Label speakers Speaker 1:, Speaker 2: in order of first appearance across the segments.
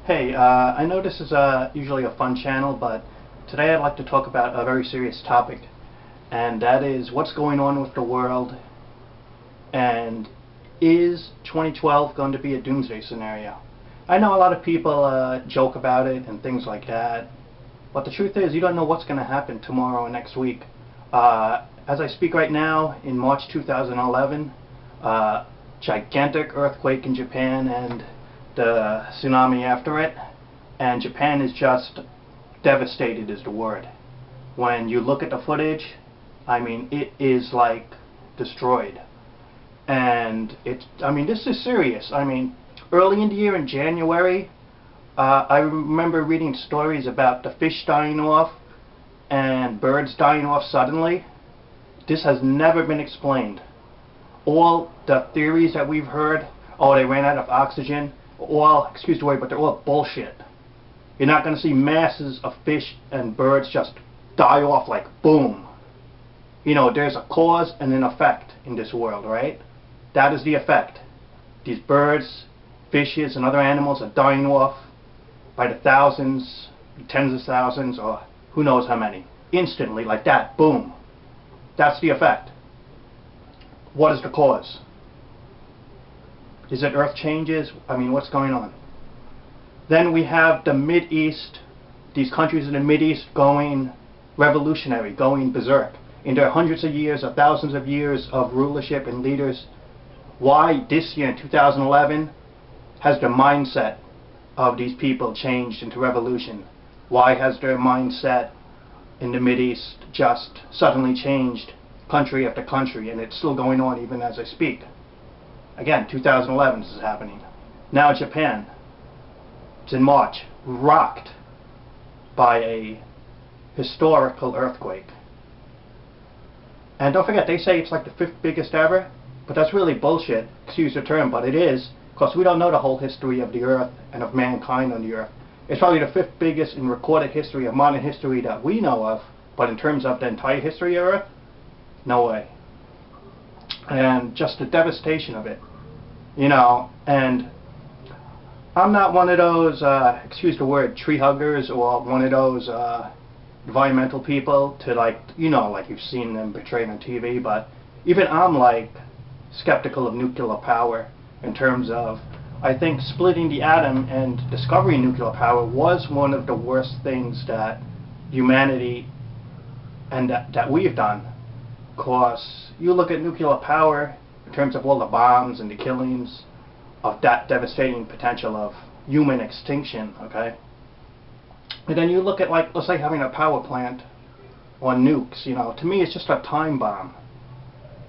Speaker 1: Hey, I know this is usually a fun channel, but today I'd like to talk about a very serious topic, and that is what's going on with the world, and is 2012 going to be a doomsday scenario? I know a lot of people joke about it and things like that, but the truth is you don't know what's going to happen tomorrow or next week. As I speak right now, in March 2011, gigantic earthquake in Japan and the tsunami after it, and Japan is just devastated is the word. When you look at the footage, I mean, it is like destroyed. And this is serious. I mean, early in the year in January, I remember reading stories about the fish dying off and birds dying off suddenly. This has never been explained. All the theories that we've heard, oh, they ran out of oxygen, all, excuse the word, but they're all bullshit. You're not going to see masses of fish and birds just die off like boom. You know, there's a cause and an effect in this world, right? That is the effect. These birds, fishes, and other animals are dying off by the thousands, tens of thousands, or who knows how many. Instantly, like that, boom. That's the effect. What is the cause? Is it earth changes? I mean, what's going on? Then we have the Mideast, these countries in the Mideast going revolutionary, going berserk. In their hundreds of years or thousands of years of rulership and leaders, why this year in 2011 has the mindset of these people changed into revolution? Why has their mindset in the Mideast just suddenly changed country after country, and it's still going on even as I speak? Again, 2011 this is happening. Now Japan, it's in March, rocked by a historical earthquake. And don't forget, they say it's like the 5th biggest ever, but that's really bullshit, excuse the term, but it is, because we don't know the whole history of the earth and of mankind on the earth. It's probably the 5th biggest in recorded history of modern history that we know of, but in terms of the entire history of earth, no way. And just the devastation of it, you know. And I'm not one of those, excuse the word, tree huggers, or one of those environmental people to, like, you know, like you've seen them portrayed on TV, but even I'm like skeptical of nuclear power in terms of, I think splitting the atom and discovering nuclear power was one of the worst things that humanity and that we've done. Because you look at nuclear power in terms of all the bombs and the killings, of that devastating potential of human extinction, okay? And then you look at, like, let's say having a power plant on nukes, you know, to me it's just a time bomb.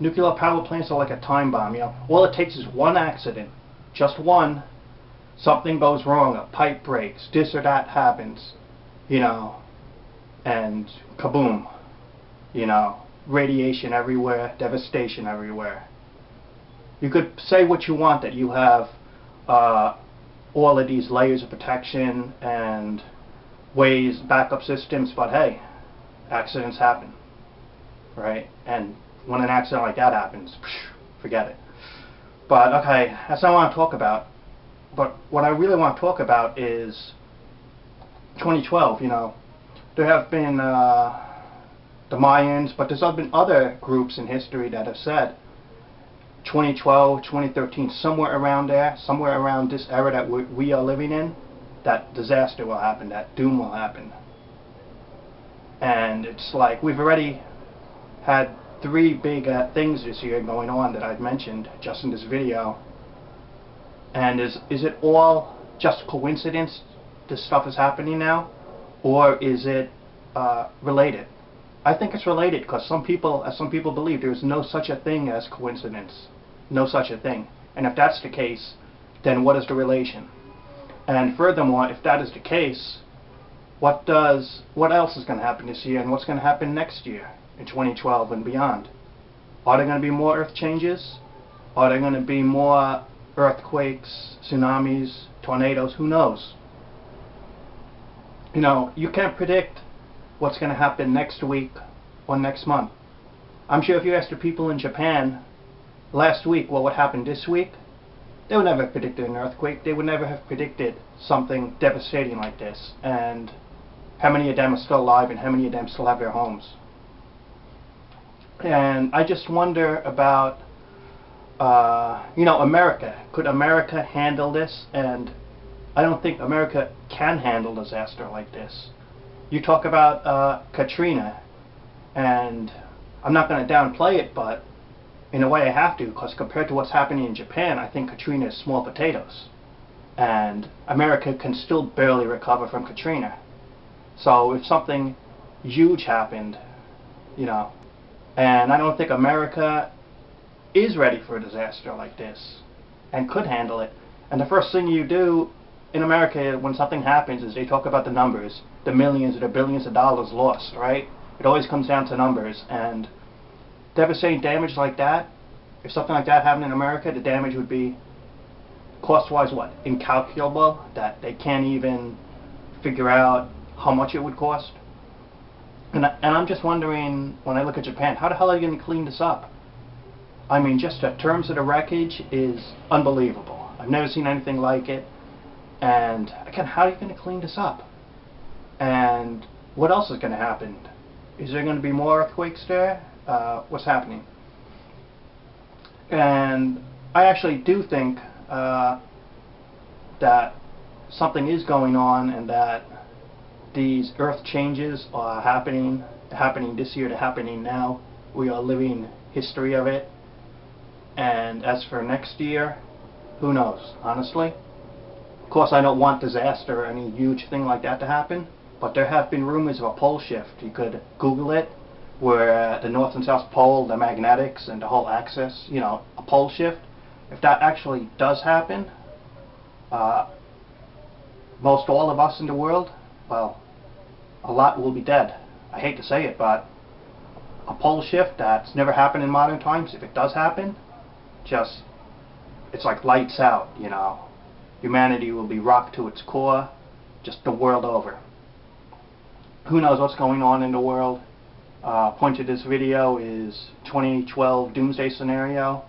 Speaker 1: Nuclear power plants are like a time bomb, you know. All it takes is one accident, just one, something goes wrong, a pipe breaks, this or that happens, you know, and kaboom, you know. Radiation everywhere, devastation everywhere. You could say what you want, that you have all of these layers of protection and ways, backup systems, but hey, accidents happen, right? And when an accident like that happens, forget it. But okay, that's not what I want to talk about. But what I really want to talk about is 2012, you know. There have been the Mayans, but there's been other groups in history that have said 2012, 2013, somewhere around there, somewhere around this era that we are living in, that disaster will happen, that doom will happen. And it's like we've already had 3 big things this year going on that I've mentioned just in this video. And is it all just coincidence this stuff is happening now, or is it related? I think it's related, because some people believe there is no such a thing as coincidence, no such a thing. And if that's the case, then what is the relation? And furthermore, if that is the case, what else is going to happen this year, and what's going to happen next year in 2012 and beyond? Are there going to be more earth changes? Are there going to be more earthquakes, tsunamis, tornadoes? Who knows? You know, you can't predict what's going to happen next week or next month. I'm sure if you asked the people in Japan last week, well, what happened this week, they would never have predicted an earthquake. They would never have predicted something devastating like this. And how many of them are still alive and how many of them still have their homes? And I just wonder about, America. Could America handle this? And I don't think America can handle a disaster like this. You talk about Katrina, and I'm not going to downplay it, but in a way I have to, because compared to what's happening in Japan, I think Katrina is small potatoes. And America can still barely recover from Katrina. So if something huge happened, and I don't think America is ready for a disaster like this and could handle it. And the first thing you do in America when something happens is they talk about the numbers, the millions or the billions of dollars lost, right? It always comes down to numbers. And devastating damage like that, if something like that happened in America, the damage would be cost-wise what? Incalculable, that they can't even figure out how much it would cost. And I'm just wondering, when I look at Japan, how the hell are you going to clean this up? I mean, just in terms of the wreckage is unbelievable. I've never seen anything like it. And again, how are you going to clean this up? And what else is going to happen? Is there going to be more earthquakes there? What's happening? And I actually do think that something is going on, and that these earth changes are happening this year, they're happening now. We are living history of it. And as for next year, who knows, honestly. Of course, I don't want disaster or any huge thing like that to happen, but there have been rumors of a pole shift. You could Google it, where the North and South Pole, the magnetics, and the whole axis, a pole shift. If that actually does happen, most all of us in the world, well, a lot will be dead. I hate to say it, but a pole shift that's never happened in modern times, if it does happen, it's like lights out, Humanity will be rocked to its core, just the world over. Who knows what's going on in the world? Point to this video is 2012 doomsday scenario.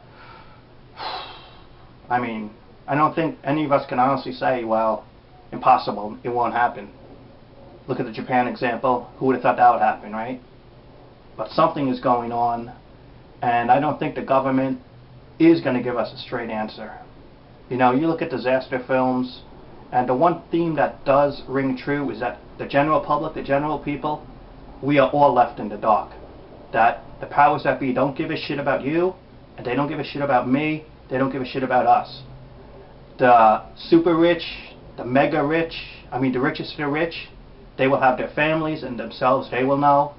Speaker 1: I mean, I don't think any of us can honestly say, well, impossible, it won't happen. Look at the Japan example. Who would have thought that would happen, right? But something is going on, and I don't think the government is going to give us a straight answer. You look at disaster films, and the one theme that does ring true is that the general public, the general people, we are all left in the dark. That the powers that be don't give a shit about you, and they don't give a shit about me, they don't give a shit about us. The super rich, the mega rich, the richest of the rich, they will have their families and themselves, they will know.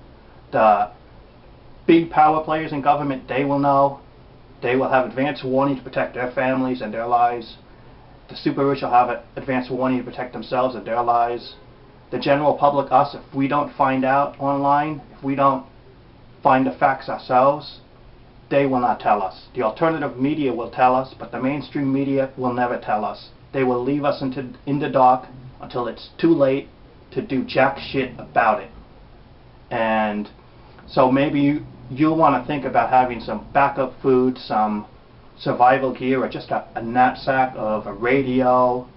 Speaker 1: The big power players in government, they will know. They will have advance warning to protect their families and their lives. The super rich will have advance warning to protect themselves and their lives. The general public, us, if we don't find out online, if we don't find the facts ourselves, they will not tell us. The alternative media will tell us, but the mainstream media will never tell us. They will leave us in the dark until it's too late to do jack shit about it. And so maybe you'll want to think about having some backup food, some survival gear, or just a knapsack of a radio,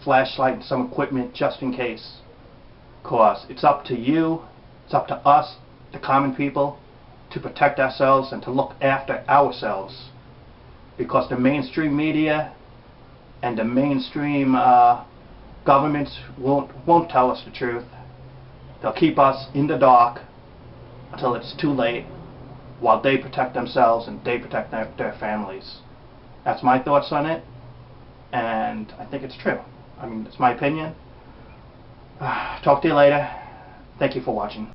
Speaker 1: flashlight, and some equipment just in case. Because it's up to you, it's up to us, the common people, to protect ourselves and to look after ourselves. Because the mainstream media and the mainstream governments won't tell us the truth. They'll keep us in the dark until it's too late, while they protect themselves and they protect their families. That's my thoughts on it, and I think it's true. It's my opinion. Talk to you later. Thank you for watching.